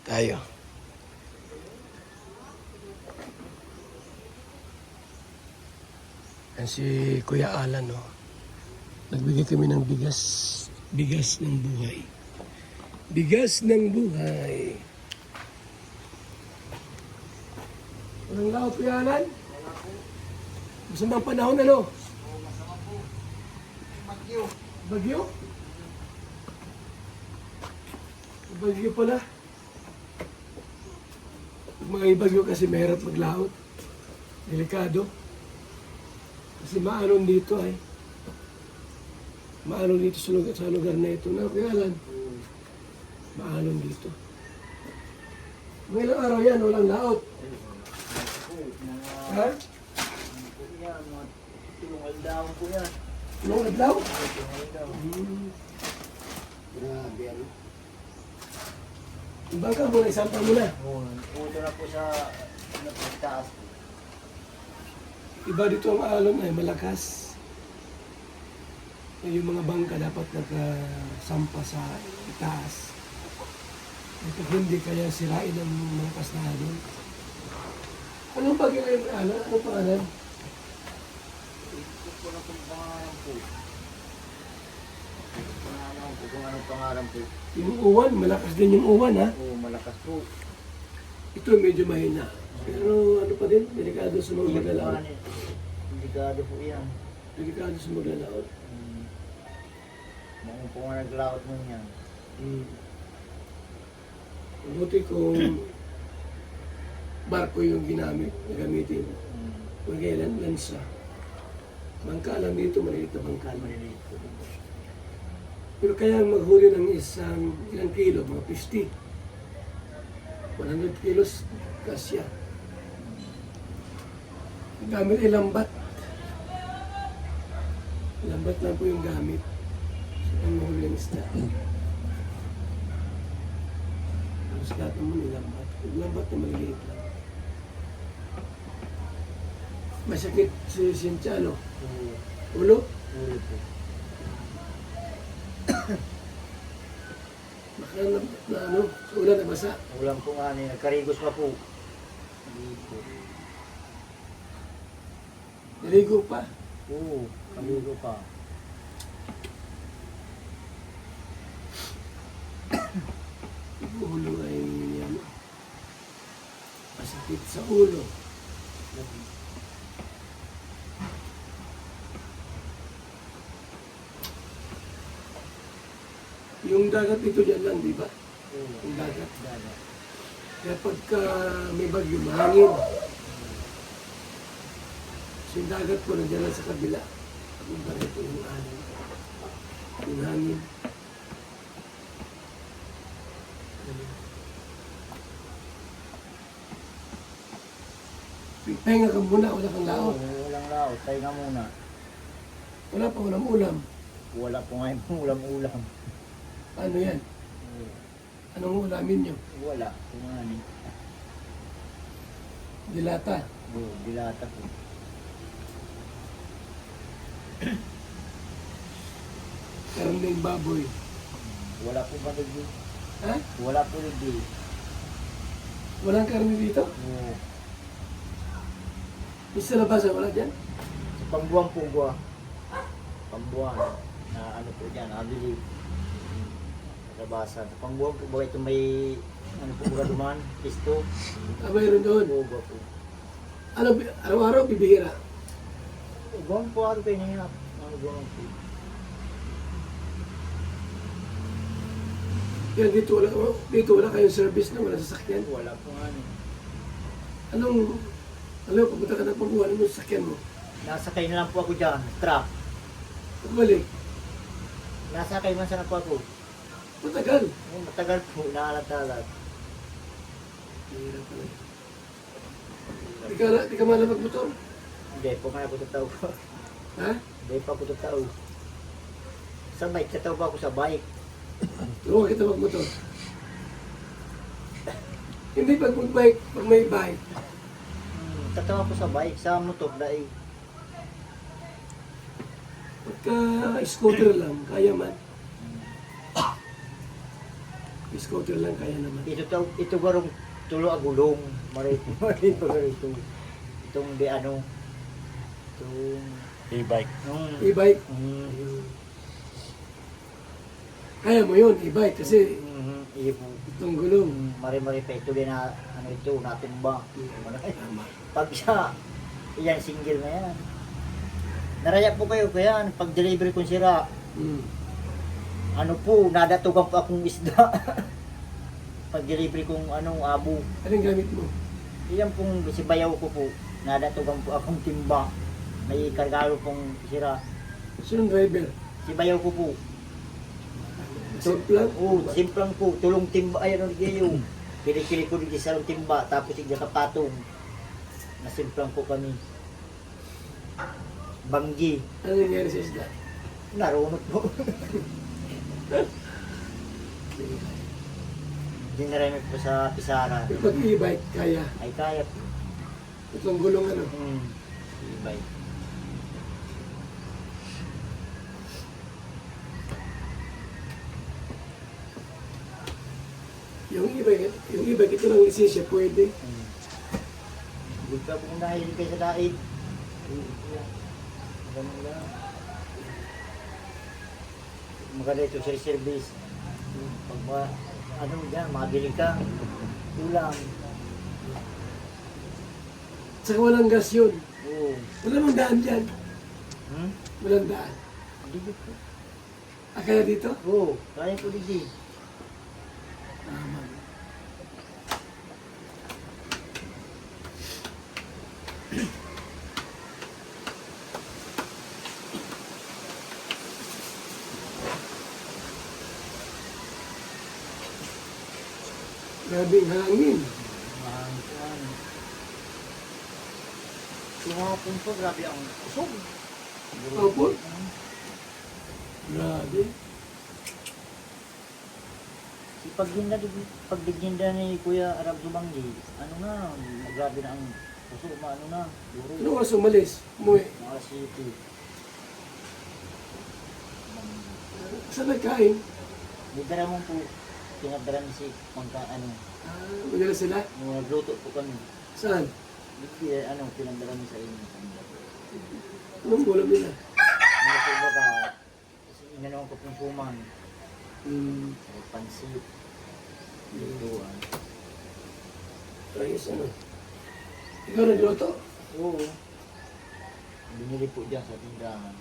tayo. Yan si Kuya Alan, no? Nagbigay kami ng bigas. Bigas ng buhay. Bigas ng buhay. Walang laot, Kuya Alan? Masamang panahon, ano? Bagyo. Bagyo? Bagyo pala. Pag mga bagyo kasi mahirap maglaot. Delikado. Kasi maanon dito ay. Maanon dito sa lugar na ito. Na, Kuya Alan? Maanon dito. Mga ilang araw yan, walang laot. Ha? Mga tulong aldaw po yan. Ilang adlaw? Tulong aldaw. Grabe, ano? Ibang ka muna, isampa mo na. Puto na po sa taas. Iba dito ang alon ay malakas. Yung mga bangka dapat nakasampa sa itaas. Ito hindi kaya sirain ang malakas na alon. Anong bagay kayo alon? Anong pangalan? Ito po na pong pangalan po. Pangalan po kung anong pangalan po. Yung uwan, malakas din yung uwan, ha? Oo, malakas po. Ito medyo mahina. Pero ano pa din, delikado sa mga maglalaot. Delikado po yan. Delikado sa maglalaot. Mga po nga naglaot mo yan. Buti kung barko yung gagamitin. Kung kailan lansa. Bangka lang dito, maliit na bangka. Maliliit po. Pero kaya maghuli ng ilang kilo, mga 50. 100 kilos, kasya. Ang gamit ay lambat. Lambat lang po yung gamit. So, ang mahuli ng isda. Tapos lahat naman yung lambat. Yung lambat na maliliit lang. Masakit si Sinchalo. Ulo? Ulo po. Baka na ano, sa ulan na basa. Ulam po nga niya. Nagkarigos pa po. Dito. Naligo pa. Oo, karigo pa. Ulo ay ano, masakit sa ulo. Yung dagat dito dyan lang, di ba? Oo. Yung dagat. Dagat. Kaya pagka may bagyo, mahangin. So yung dagat ko nandiyan lang sa kabila. Yung dagat ko yung hangin. Yung hangin. Pahinga ka muna, wala kang laot. Oo, walang laot. Tayo nga muna. Wala pa ulam-ulam. Wala po nga yung ulam-ulam. Ano yan? Oo. Anong ulamin nyo? Wala. Kung ano. Dilata. Oo, dilata po. Karning baboy. Wala po ba nagdi? Ha? Wala po nagdi. Walang karne dito? Oo. Yung sa labasan, wala dyan? Sa pambuang po ba? Pambuang. Na ano po dyan, nabili. Nabasa. Sa pambuang po ba ito may ano po ba duman? Pisto? Ah, mayroon doon. Oo ba po? Ano, araw-araw bibihira. Buwan po ako kayo niya. Ano buwan po? Yan, dito wala kayong service na, wala sasakyan. Wala po nga ano. Alam, pupunta ka ng pagbuhan, ano sasakyan mo? Nasakay na lang po ako dyan. Truck. Pagbalik, Nasakay man sana po ako. matagal. Oh, matagal po. Naalat-alat. Hirap pala. Di ka malamag motor? Hindi po kaya po tao ko. Ha? Hindi pa po tao. Sa bike. Sa tao pa ako sa bike. Turuan kita magmotor. Hindi pag mag-bike, pag may bike, Tatawa ko sa bike. Sa motor dahil. pagka scooter lang, kaya man. Scooter lang kaya naman. Ito garong tulo agulong. Marito ito. Itong di ano. Itong E-bike. E-bike. Kaya mo yun, e-bike. Kasi itong gulong. Mari-mari pa ito din na ano ito, natumba. Tama. Pag siya, yan, single na yan. Naraya po kayo kaya pag delivery kong sira, Mm. ano po, nadatugan po akong isda. Pag delivery kong anong abo. Anong gamit mo? Iyan pong si bayaw ko po, nadatugan po akong timba. May kargalo pong sira. Sino driver? Si bayaw ko po. Simplang? Oo, simplang po, tulong timba, ay ano kayo. Kili-kili ko din sa timba, tapos igya kapatong. Nasimplang po kami. Banggi. Ano nangyari sa isda? Narunot po. Dinaremit po sa pisara. Yung pag e-bike, kaya. Ay kaya po. Itong gulong ano. Ibay. Yung e-bike, ito lang lisensya, pwede. Huwag ka pong dahil kayo sa daig. Maganda. Maganda ito sa service. Pag ano dyan, mabili ka. Ulam. Saka walang gas yun. Oo. Wala mang daan dyan. Hmm? Walang daan. Hindi po. Kaya dito? Oo, kaya ko din. Tama. Grabing hangin. Mahangkuhan. Tumapon po, grabe ang usog. Opo. Grabe. Si pagdiginda ni Kuya Arab Zumanggi, ano na, grabe na ang usog, ano na, duro. Ano oras umalis? Umuwi. Mga city. Saan nagkain? Nidara mo po, pinadara ni si Pangka, ano, Magala sila? nagluto po kami. Saan? Hindi, ano, pinadara ni sa inyo. Anong ulam nila? Mga po ba ka, kasi inanong ko pong puman, pansit, lutuan. Ayos ano? Ikaw nagluto? Oo. Binili po dyan sa tindahan.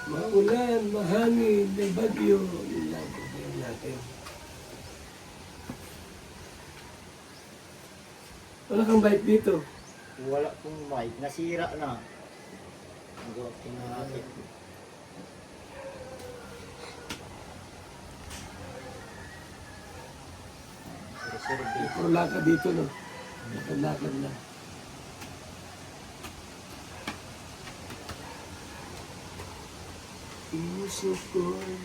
Maulan, mahangin, may bagyo. Yun lang problema natin. Wala kang bike dito. Wala pong mic, nasira na. Nagawa pinakakit. Reserve. Puro lakad dito, no? Lakad na. Puso ko'y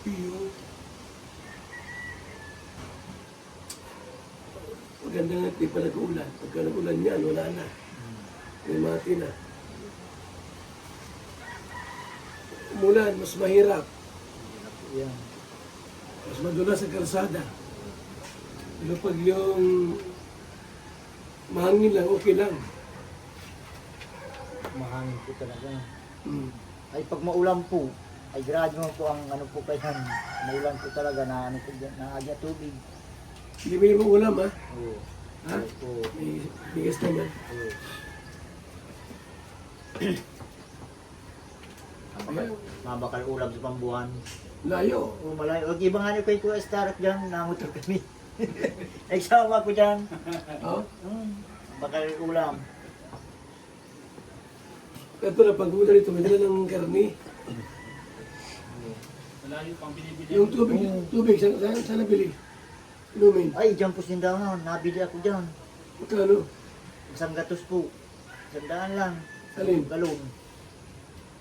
piyok. Maganda nga di pa nag-ulan. Pagka nag-ulan yan, wala na. May mati na. Umulan, mas mahirap. Yan. Mas madulas sa kalsada. Pero pag yung mahangin lang, okay lang. Mahangin po talaga. Hmm. Ay pag maulan po, ay grado mo po ang ano po kayan. Maulan po talaga na ano po dyan, na agya tubig. Hindi mo yung ulam, ha? Oo. Ha? Oo. May bigas naman. Oo. Mabakal ulam sa pambuhan. Layo. Oo, malayo. Huwag ibang ano kayo ko starat dyan, namotor kami. Nagsama ko dyan. Oh? Bakal ulam. Ito na, pag-ulan ito, may dala ng karni. Yung tubig, saan nabili? Inumin. Ay, dyan po sindahan. Nabili ako dyan. Magkano? Isang gatos po. Sandaan lang. Alin? Galon.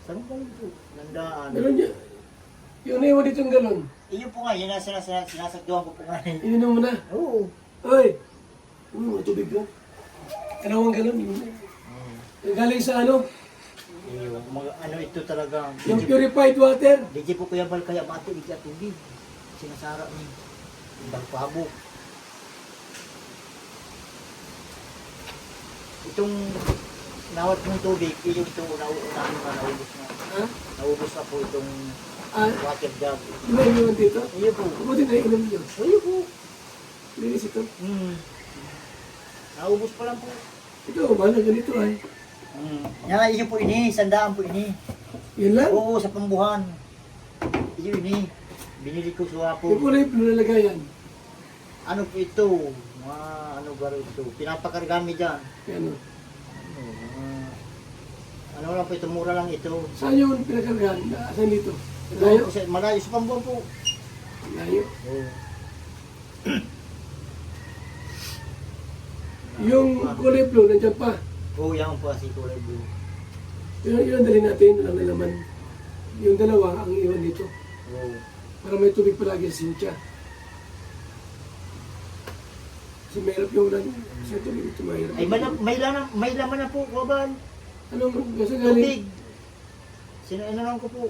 Isang galon po. Sandaan. Meron niya. Yung naiwan dito yung galon. Iyo po nga, yun ang sinasagduhan ko po nga. Ininom mo na. Oo. Ay! Tubig ka. Dalawang galon. Yun. Hmm. Galing sa ano? Yung mga ano ito talaga. Yung purified water. Hindi po kuya bal kaya mati di ka tubig. Sinasara ni Balpabo. Itong nawat ng tubig, yung itong naubos na. Ha? Naubos na po itong water jug. Di ba inuman dito? Ayun po. Mabuti na inom nyo. Ayun po. Linis ito. Naubos pa lang po. Ito, mahal na ganito ay. Yan, iyo po ini. Sandaan po ini. Yun lang. Oo, sa pambuhan. Iyo ini. Binili ko sa Yung po. kulay blue na lagayan. Ano po ito? Mga ano garo ito? Pinapakargami dyan. Ano? Ano lang po ito? Mura lang ito. Saan yung pinakargaan? Saan dito? Malayo. Layo? Malayo sa pambuhan po. Layo. Oo. Yung kulay blue, nandiyan pa. Oo, yan po si kulay blue. Yun ang dali natin, walang nalaman. Yung dalawa, ang iwan dito. Oo. Para may tubig palagi sa sincha. Kasi mahirap yung ulan. Kasi tubig ito mahirap. Ay, may laman na po, kaban. Anong, kasi galing, Tubig. Ano ko po.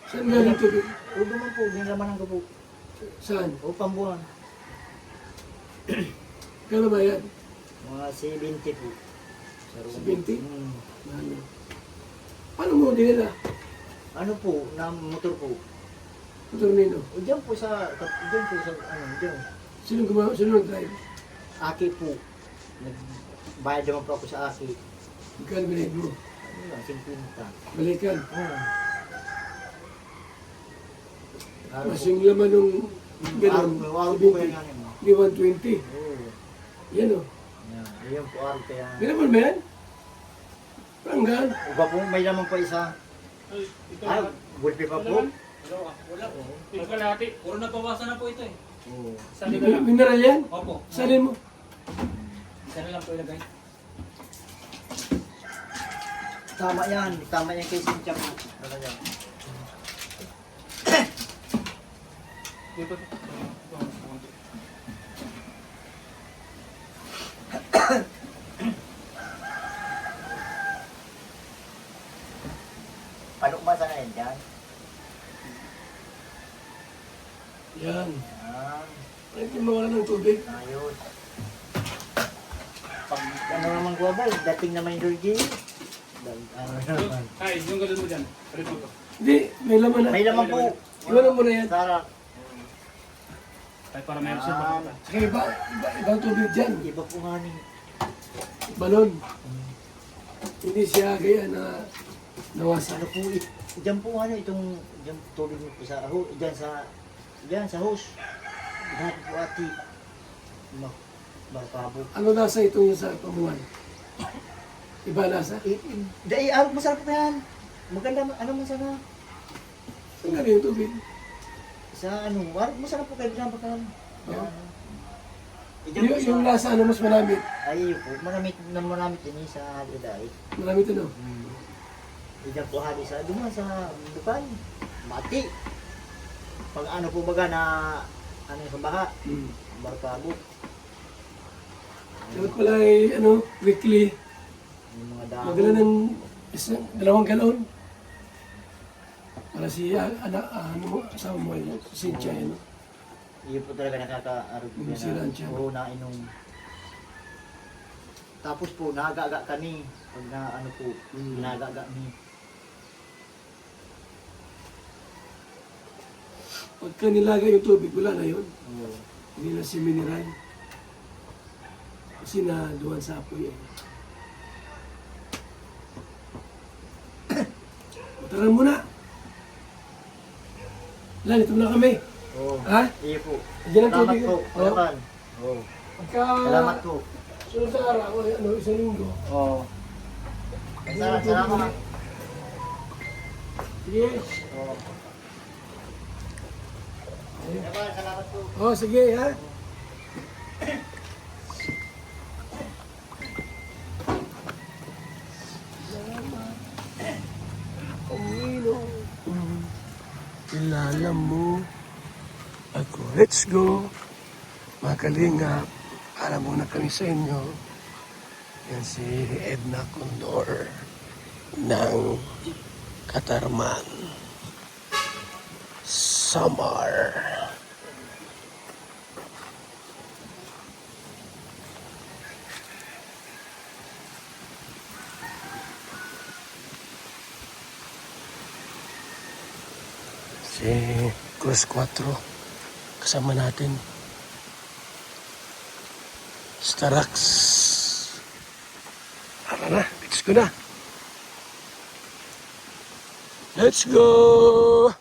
saan galing tubig? O duman po, nilamanan ko po. Saan? O pambuhan. Kano ba yan? Mga 70 po. Sa room. 70? Hmm. Ano? Paano mo dinila? Ano po, na motor po. Motornino. O dyan po sa, dyan. Sino nag-drive? Aki po. Nagbayad naman po ako sa Aki. Magkano binigay mo? Ano lang, 50. Balikan. Oo. Mas yung laman nung gano'n, Araw po kaya nga naman. di 120. Oo. Yan o. Yan. Ayan po araw kaya. Gano'n ba yan? Panggan. Iba po, may naman po isa. Ito Ay, gulpi pa po. wala. Ito kalahati. Puro nabawasan na po ito eh. Oo. Isa na lang. Mineral yan? Opo. Salin mo. Isa na lang po ilagay. Tama yan. Tama yan kay Cynthia po. Ano yan? Dito. Paano kumasa na yan dyan? Yan. Yan. Ay, hindi mawala ng tubig. Ayos. Pag ano naman guwabal, dating naman yung Georgie. Ano naman. Ay, yung ganun mo dyan. Rito ko. Hindi, may laman na. May laman po. Iwanan mo na yan. Sarap. Ay, para meron siya makita. Sige, ibang tubig dyan. Iba po nga ni. Balon. Hindi siya gaya na nawasa. Ano po, dyan po ano, itong dyan tubig mo po sa, dyan sa hose. Dyan po ati. Barpabo. Ano lasa itong sa pamuhan? Iba lasa? Dahil, masarap po yan. Maganda, ano man sana. Ang galing yung tubig. Sa ano, masarap po kayo dyan pagka. Oo. Yung Yung lasa ano mas malamit. ay po, manamit din sa haliday. Malamit ano? Diyan po hali sa duman sa bukan. Mati. Pag ano po baga na ano sa baha, barpabo. Dapat pala ay ano, weekly. Yung mga dahon. Magdala ng dalawang galon. Para si ano mo, asawa mo yun, Cynthia yun. Iyon po talaga nakaka-arog Yung siran siya. Oo, nainom. Tapos po, nagaga kami. Pag na ano po, nagaga kami. Pagka nilaga yung tubig, wala na yun. Oo. Hindi na si mineral. Kasi naduwan sa apoy. Tara muna. Lan, ito na kami. Oo. Ha? Iyo po. Diyan ang Salamat tubig. po. Oo. Salamat. Oo. Pagka Salamat po. sunod sa araw, ano, isang linggo. Oo. Salamat. Sige. Oo. Ayun. Salamat po. Oh, sige ha. Panginoon, kilala mo ako. Let's go. Mga kalingap, para muna kami sa inyo. Yan si Edna Condor ng Katarman, Samar. Si Cruz 4 kasama natin. Starax. Tara na, let's go na. Let's go!